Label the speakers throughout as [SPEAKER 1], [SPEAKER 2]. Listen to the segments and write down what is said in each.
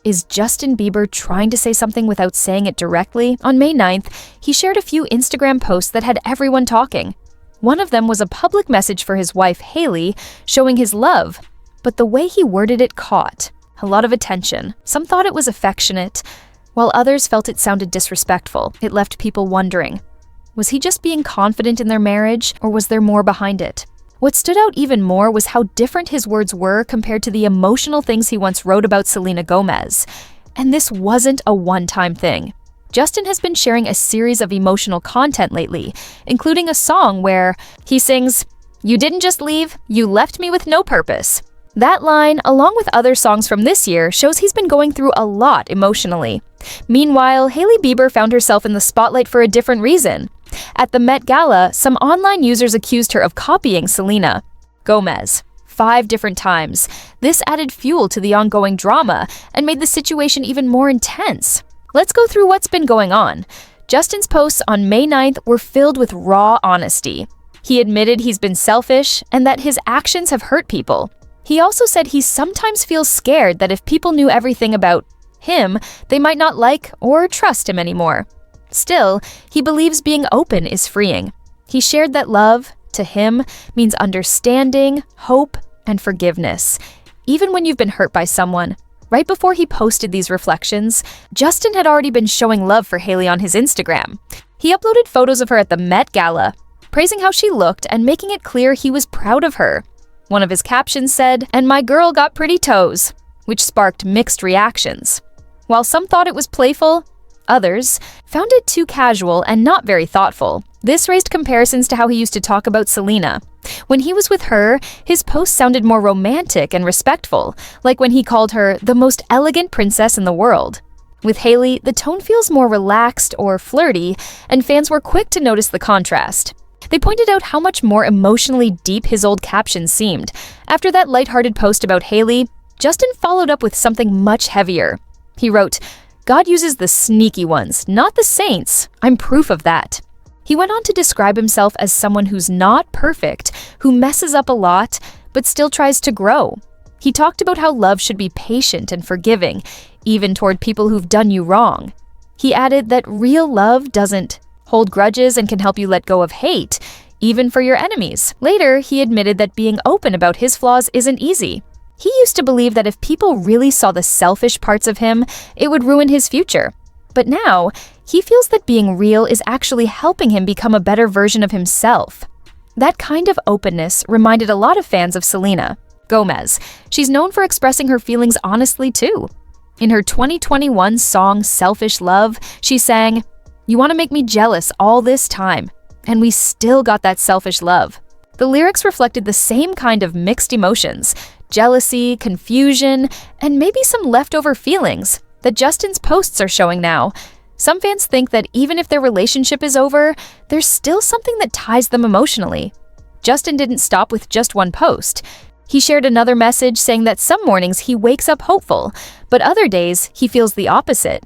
[SPEAKER 1] Is Justin Bieber trying to say something without saying it directly? On May 9th, he shared a few Instagram posts that had everyone talking. One of them was a public message for his wife, Hailey, showing his love, but the way he worded it caught a lot of attention. Some thought it was affectionate, while others felt it sounded disrespectful. It left people wondering, was he just being confident in their marriage, or was there more behind it? What stood out even more was how different his words were compared to the emotional things he once wrote about Selena Gomez. And this wasn't a one-time thing. Justin has been sharing a series of emotional content lately, including a song where he sings, "You didn't just leave, you left me with no purpose." That line, along with other songs from this year, shows he's been going through a lot emotionally. Meanwhile, Hailey Bieber found herself in the spotlight for a different reason. At the Met Gala, some online users accused her of copying Selena Gomez 5 different times. This added fuel to the ongoing drama and made the situation even more intense. Let's go through what's been going on. Justin's posts on May 9th were filled with raw honesty. He admitted he's been selfish and that his actions have hurt people. He also said he sometimes feels scared that if people knew everything about him, they might not like or trust him anymore. Still, he believes being open is freeing. He shared that love, to him, means understanding, hope, and forgiveness, even when you've been hurt by someone. Right before he posted these reflections, Justin had already been showing love for Hailey on his Instagram. He uploaded photos of her at the Met Gala, praising how she looked and making it clear he was proud of her. One of his captions said, "And my girl got pretty toes," which sparked mixed reactions. While some thought it was playful, others found it too casual and not very thoughtful. This raised comparisons to how he used to talk about Selena. When he was with her, his posts sounded more romantic and respectful, like when he called her the most elegant princess in the world. With Hailey, the tone feels more relaxed or flirty, and fans were quick to notice the contrast. They pointed out how much more emotionally deep his old captions seemed. After that lighthearted post about Hailey, Justin followed up with something much heavier. He wrote, "God uses the sneaky ones, not the saints. I'm proof of that." He went on to describe himself as someone who's not perfect, who messes up a lot, but still tries to grow. He talked about how love should be patient and forgiving, even toward people who've done you wrong. He added that real love doesn't hold grudges and can help you let go of hate, even for your enemies. Later, he admitted that being open about his flaws isn't easy. He used to believe that if people really saw the selfish parts of him, it would ruin his future. But now, he feels that being real is actually helping him become a better version of himself. That kind of openness reminded a lot of fans of Selena Gomez. She's known for expressing her feelings honestly too. In her 2021 song Selfish Love, she sang, "You want to make me jealous all this time, and we still got that selfish love." The lyrics reflected the same kind of mixed emotions, jealousy, confusion, and maybe some leftover feelings that Justin's posts are showing now. Some fans think that even if their relationship is over, there's still something that ties them emotionally. Justin didn't stop with just one post. He shared another message saying that some mornings he wakes up hopeful, but other days he feels the opposite.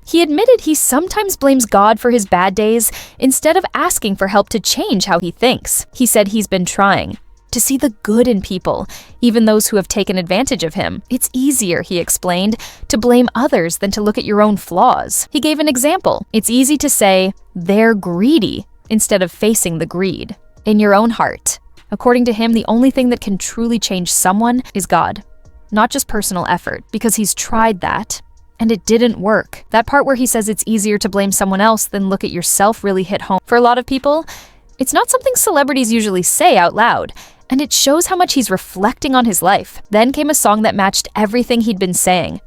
[SPEAKER 1] He admitted he sometimes blames God for his bad days instead of asking for help to change how he thinks. He said he's been trying to see the good in people, even those who have taken advantage of him. It's easier, he explained, to blame others than to look at your own flaws. He gave an example. It's easy to say, "They're greedy," instead of facing the greed in your own heart. According to him, the only thing that can truly change someone is God, not just personal effort, because he's tried that, and it didn't work. That part where he says it's easier to blame someone else than look at yourself really hit home. For a lot of people, it's not something celebrities usually say out loud, and it shows how much he's reflecting on his life. Then came a song that matched everything he'd been saying.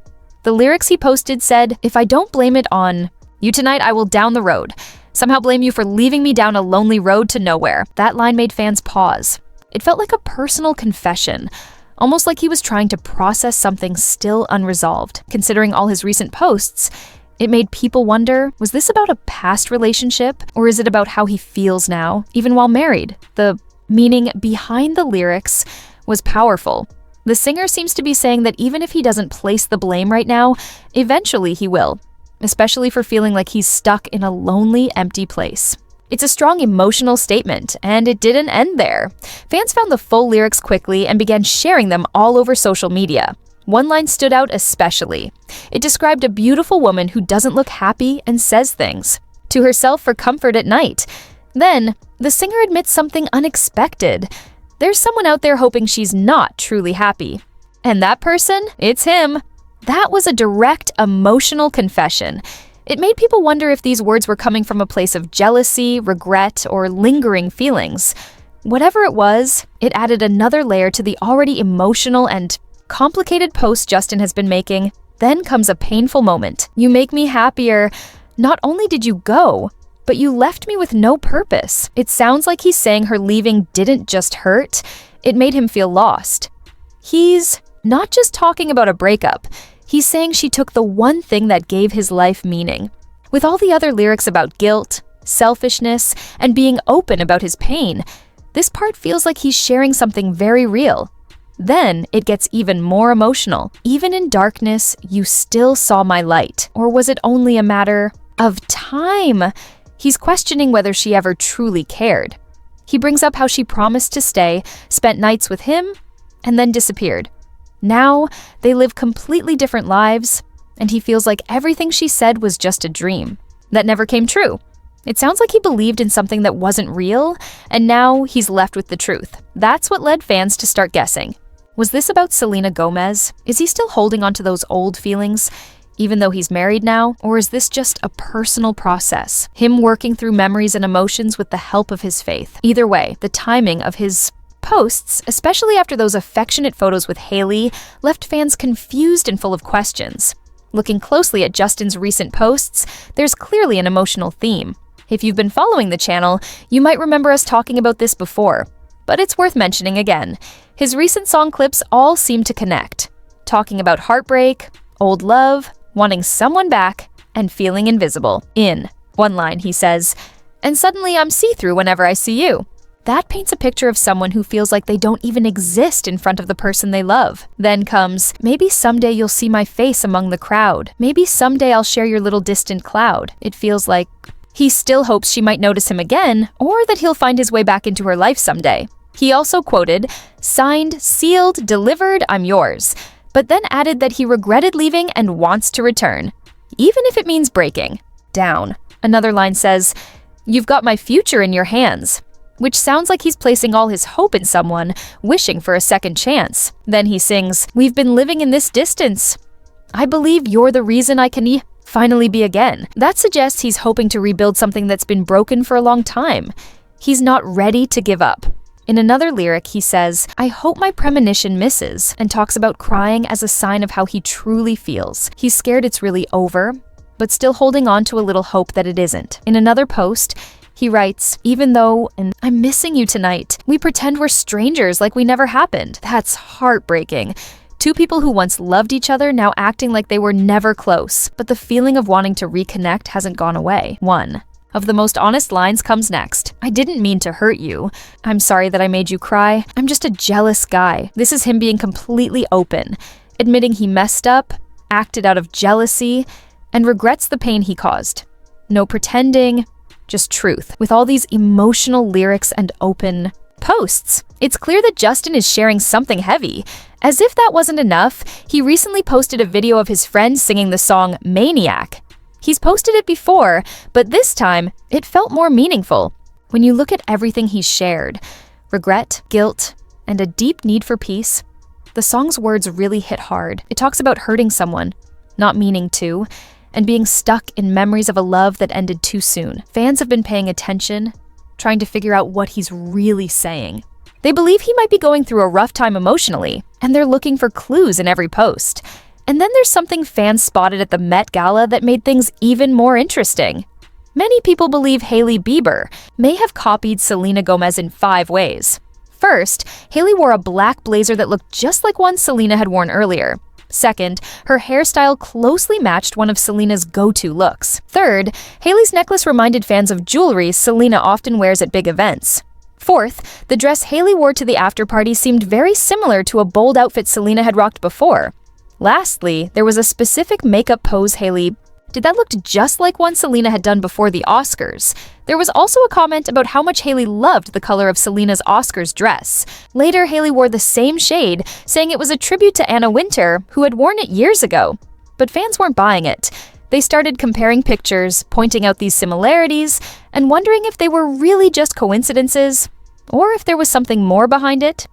[SPEAKER 1] The lyrics he posted said, "If I don't blame it on you tonight, I will down the road. Somehow blame you for leaving me down a lonely road to nowhere." That line made fans pause. It felt like a personal confession, almost like he was trying to process something still unresolved. Considering all his recent posts, it made people wonder, was this about a past relationship, or is it about how he feels now, even while married? The meaning behind the lyrics was powerful. The singer seems to be saying that even if he doesn't place the blame right now, eventually he will, especially for feeling like he's stuck in a lonely, empty place. It's a strong emotional statement, and it didn't end there. Fans found the full lyrics quickly and began sharing them all over social media. One line stood out especially. It described a beautiful woman who doesn't look happy and says things to herself for comfort at night. Then, the singer admits something unexpected. There's someone out there hoping she's not truly happy. And that person? It's him. That was a direct, emotional confession. It made people wonder if these words were coming from a place of jealousy, regret, or lingering feelings. Whatever it was, it added another layer to the already emotional and complicated post Justin has been making. Then comes a painful moment. "You make me happier. Not only did you go, but you left me with no purpose." It sounds like he's saying her leaving didn't just hurt, it made him feel lost. He's not just talking about a breakup. He's saying she took the one thing that gave his life meaning. With all the other lyrics about guilt, selfishness, and being open about his pain, this part feels like he's sharing something very real. Then it gets even more emotional. "Even in darkness, you still saw my light. Or was it only a matter of time?" He's questioning whether she ever truly cared. He brings up how she promised to stay, spent nights with him, and then disappeared. Now, they live completely different lives, and he feels like everything she said was just a dream that never came true. It sounds like he believed in something that wasn't real, and now he's left with the truth. That's what led fans to start guessing. Was this about Selena Gomez? Is he still holding on to those old feelings, even though he's married now? Or is this just a personal process, him working through memories and emotions with the help of his faith? Either way, the timing of his posts, especially after those affectionate photos with Hailey, left fans confused and full of questions. Looking closely at Justin's recent posts, there's clearly an emotional theme. If you've been following the channel, you might remember us talking about this before, but it's worth mentioning again. His recent song clips all seem to connect, talking about heartbreak, old love, wanting someone back, and feeling invisible. In one line, he says, "And suddenly I'm see-through whenever I see you." That paints a picture of someone who feels like they don't even exist in front of the person they love. Then comes, "Maybe someday you'll see my face among the crowd. Maybe someday I'll share your little distant cloud." It feels like he still hopes she might notice him again, or that he'll find his way back into her life someday. He also quoted, "Signed, sealed, delivered, I'm yours," but then added that he regretted leaving and wants to return, even if it means breaking down. Another line says, "You've got my future in your hands," which sounds like he's placing all his hope in someone, wishing for a second chance. Then he sings, "We've been living in this distance. I believe you're the reason I can finally be again." That suggests he's hoping to rebuild something that's been broken for a long time. He's not ready to give up. In another lyric, he says, "I hope my premonition misses," and talks about crying as a sign of how he truly feels. He's scared it's really over, but still holding on to a little hope that it isn't. In another post, he writes, "Even though I'm missing you tonight, we pretend we're strangers like we never happened." That's heartbreaking. Two people who once loved each other now acting like they were never close, but the feeling of wanting to reconnect hasn't gone away. One of the most honest lines comes next. "I didn't mean to hurt you. I'm sorry that I made you cry. I'm just a jealous guy." This is him being completely open, admitting he messed up, acted out of jealousy, and regrets the pain he caused. No pretending, just truth. With all these emotional lyrics and open posts, it's clear that Justin is sharing something heavy. As if that wasn't enough, he recently posted a video of his friend singing the song "Maniac." He's posted it before, but this time, it felt more meaningful. When you look at everything he's shared, regret, guilt, and a deep need for peace, the song's words really hit hard. It talks about hurting someone, not meaning to, and being stuck in memories of a love that ended too soon. Fans have been paying attention, trying to figure out what he's really saying. They believe he might be going through a rough time emotionally, and they're looking for clues in every post. And then there's something fans spotted at the Met Gala that made things even more interesting. Many people believe Hailey Bieber may have copied Selena Gomez in 5 ways. First, Hailey wore a black blazer that looked just like one Selena had worn earlier. Second, her hairstyle closely matched one of Selena's go-to looks. Third, Hailey's necklace reminded fans of jewelry Selena often wears at big events. Fourth, the dress Hailey wore to the after-party seemed very similar to a bold outfit Selena had rocked before. Lastly, there was a specific makeup pose Hailey Did that look just like one Selena had done before the Oscars? There was also a comment about how much Hailey loved the color of Selena's Oscars dress. Later, Hailey wore the same shade, saying it was a tribute to Anna Wintour, who had worn it years ago. But fans weren't buying it. They started comparing pictures, pointing out these similarities, and wondering if they were really just coincidences, or if there was something more behind it.